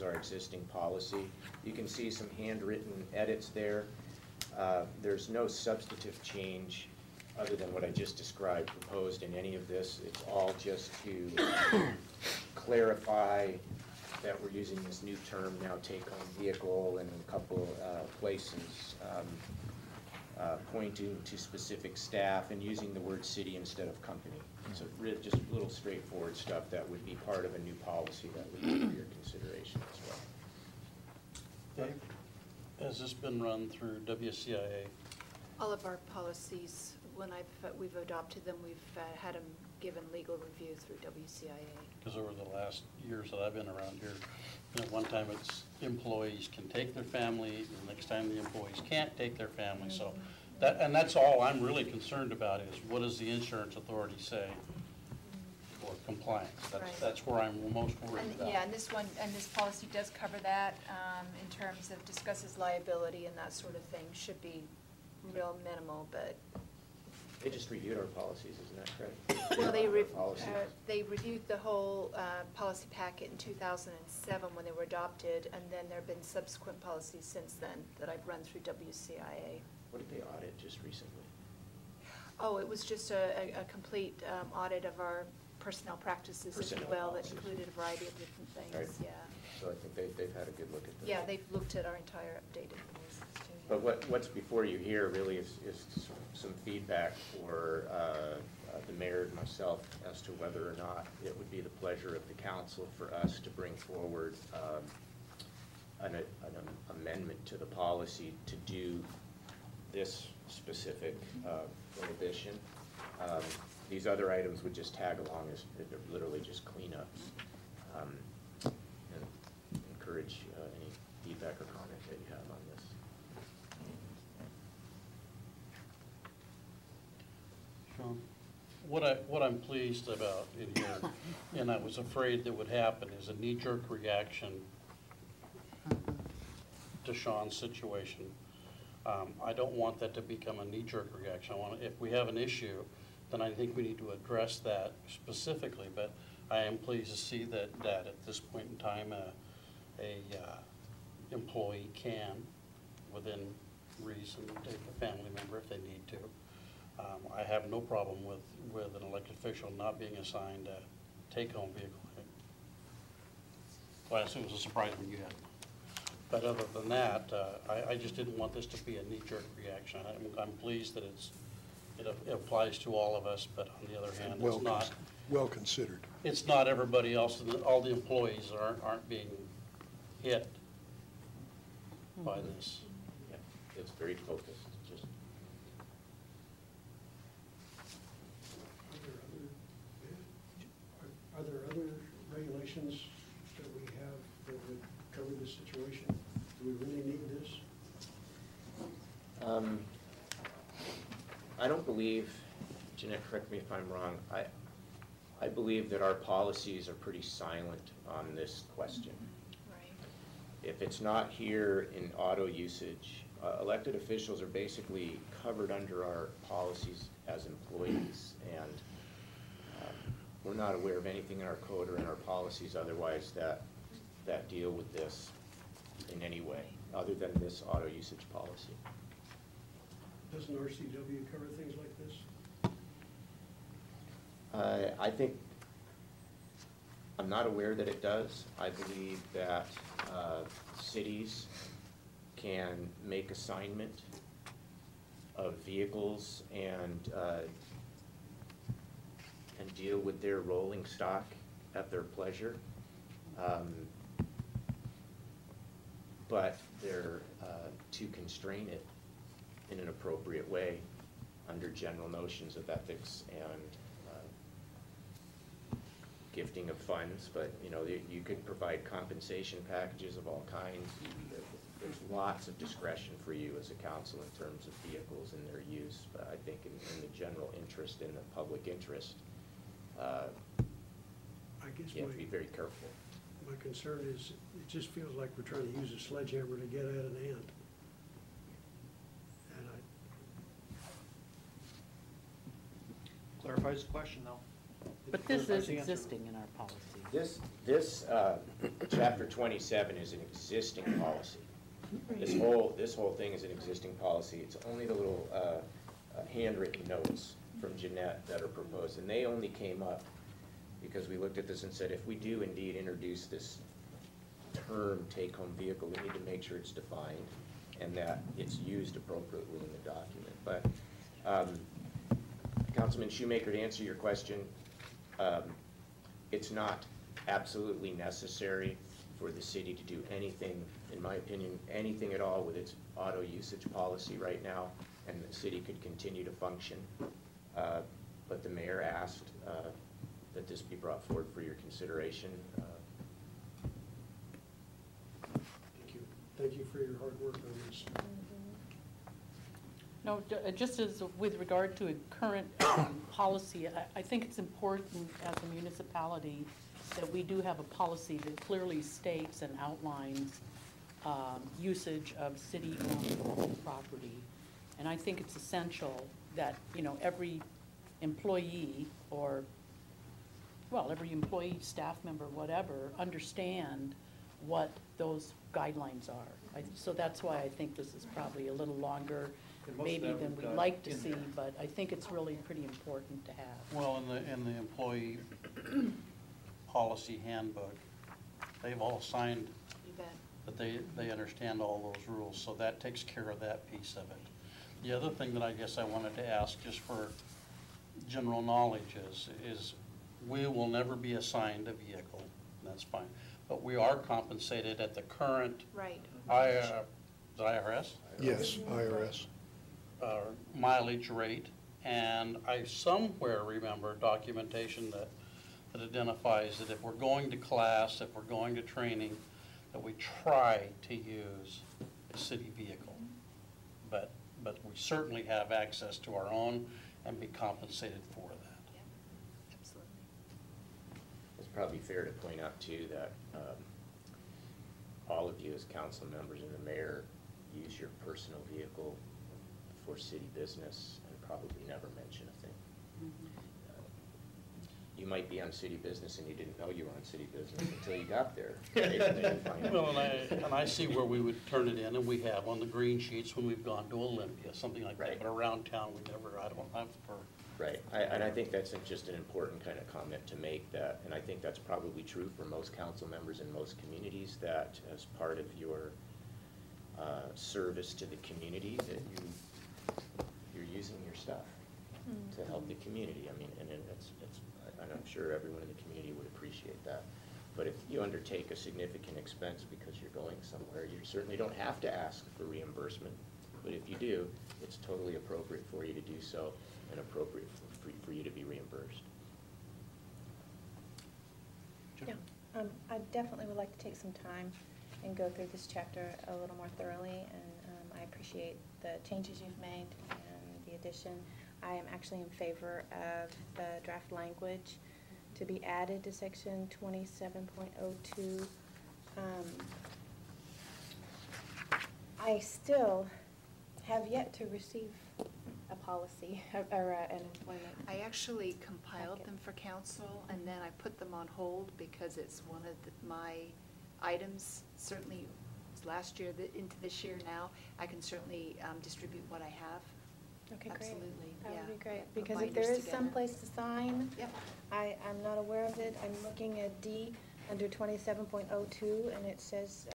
is our existing policy. You can see some handwritten edits there. There's no substantive change other than what I just described proposed in any of this. It's all just to clarify that we're using this new term now, take-home vehicle, in a couple places, pointing to specific staff and using the word city instead of company. So really just little straightforward stuff that would be part of a new policy that would be for your consideration as well. Dave, has this been run through WCIA? All of our policies, when we've adopted them, we've had them given legal review through WCIA. Because over the last years that I've been around here, at one time it's employees can take their family, the next time the employees can't take their family. So that's all I'm really concerned about is what does the insurance authority say for compliance? That's where I'm most worried about. Yeah, and this policy does cover that in terms of discusses liability and that sort of thing. Should be real minimal, but. They just reviewed our policies, isn't that correct? Well, they reviewed the whole policy packet in 2007 when they were adopted, and then there have been subsequent policies since then that I've run through WCIA. What did they audit just recently? Oh, it was just a complete audit of our personnel practices as well that included a variety of different things, right. Yeah. So I think they've had a good look at that. Yeah, they've looked at our entire updated policies too. But what's before you here really is some feedback for the mayor and myself as to whether or not it would be the pleasure of the council for us to bring forward an amendment to the policy to do this specific prohibition. These other items would just tag along as literally just cleanups. And encourage any feedback or comment that you have on this. Sean, what I'm pleased about in here, and I was afraid that would happen, is a knee-jerk reaction to Sean's situation. I don't want that to become a knee-jerk reaction. If we have an issue, then I think we need to address that specifically. But I am pleased to see that at this point in time, a employee can, within reason, take a family member if they need to. I have no problem with an elected official not being assigned a take-home vehicle. Well, I assume it was a surprise when you had. But other than that, I just didn't want this to be a knee-jerk reaction. I'm pleased that it applies to all of us, but on the other hand, it's not well considered. It's not everybody else. All the employees aren't being hit by this. Yeah, it's very focused. Just are there other regulations that we have that would cover this situation? Do we really need this? I don't believe, Jeanette, correct me if I'm wrong, I believe that our policies are pretty silent on this question. Right. If it's not here in auto usage, elected officials are basically covered under our policies as employees, and we're not aware of anything in our code or in our policies otherwise that deal with this in any way, other than this auto usage policy. Doesn't RCW cover things like this? I think, I'm not aware that it does. I believe that cities can make assignment of vehicles and deal with their rolling stock at their pleasure. But they're to constrain it in an appropriate way under general notions of ethics and gifting of funds. But you could provide compensation packages of all kinds. There's lots of discretion for you as a council in terms of vehicles and their use. But I think in the general interest, in the public interest, I guess you have to be very careful. My concern is it just feels like we're trying to use a sledgehammer to get at an ant. And clarifies the question though. But this is existing in our policy. This chapter 27 is an existing policy. This whole thing is an existing policy. It's only the little handwritten notes from Jeanette that are proposed, and they only came up because we looked at this and said, if we do indeed introduce this term take-home vehicle, we need to make sure it's defined and that it's used appropriately in the document. But Councilman Shoemaker, to answer your question, it's not absolutely necessary for the city to do anything, in my opinion, anything at all with its auto usage policy right now, and the city could continue to function. But the mayor asked that this be brought forward for your consideration. Thank you. Thank you for your hard work on this. No, just as with regard to a current policy, I think it's important as a municipality that we do have a policy that clearly states and outlines usage of city-owned property. And I think it's essential that, you know, every employee or, well, every employee, staff member, whatever, understand what those guidelines are. So that's why I think this is probably a little longer And most of maybe that than we've we'd got like to in see, there. but I think it's really pretty important to have. Well, in the employee policy handbook, they've all signed You bet. that they understand all those rules, so that takes care of that piece of it. The other thing that I guess I wanted to ask, just for general knowledge, is we will never be assigned a vehicle, that's fine, but we are compensated at the current Right. the IRS? Yes, IRS. Mileage rate, and I somewhere remember documentation that identifies that if we're going to class, if we're going to training, that we try to use a city vehicle. But we certainly have access to our own and be compensated for that. Yeah, absolutely. It's probably fair to point out too that all of you as council members and the mayor use your personal vehicle for city business and probably never mention a thing. You might be on city business and you didn't know you were on city business until you got there. Right? And then you find out. Well, and I see where we would turn it in, and we have on the green sheets when we've gone to Olympia, something like that. Right. But around town, we never, I don't have for. Right, and I think that's just an important kind of comment to make, that, and I think that's probably true for most council members in most communities, that as part of your service to the community, that you're using your stuff to help the community. I mean, and I'm sure everyone in the community would appreciate that. But if you undertake a significant expense because you're going somewhere, you certainly don't have to ask for reimbursement. But if you do, it's totally appropriate for you to do so and appropriate for you to be reimbursed. Yeah, I definitely would like to take some time and go through this chapter a little more thoroughly, and I appreciate the changes you've made and the addition. I am actually in favor of the draft language to be added to section 27.02. I still have yet to receive a policy or an employment. I actually compiled Okay. them for council, and then I put them on hold because it's one of my items, certainly last year, into this year now. I can certainly distribute what I have. Okay, great. Absolutely, That yeah. would be great, Put because if there binders is together. some place to sign, Yep. I'm not aware of it. I'm looking at D under 27.02, and it says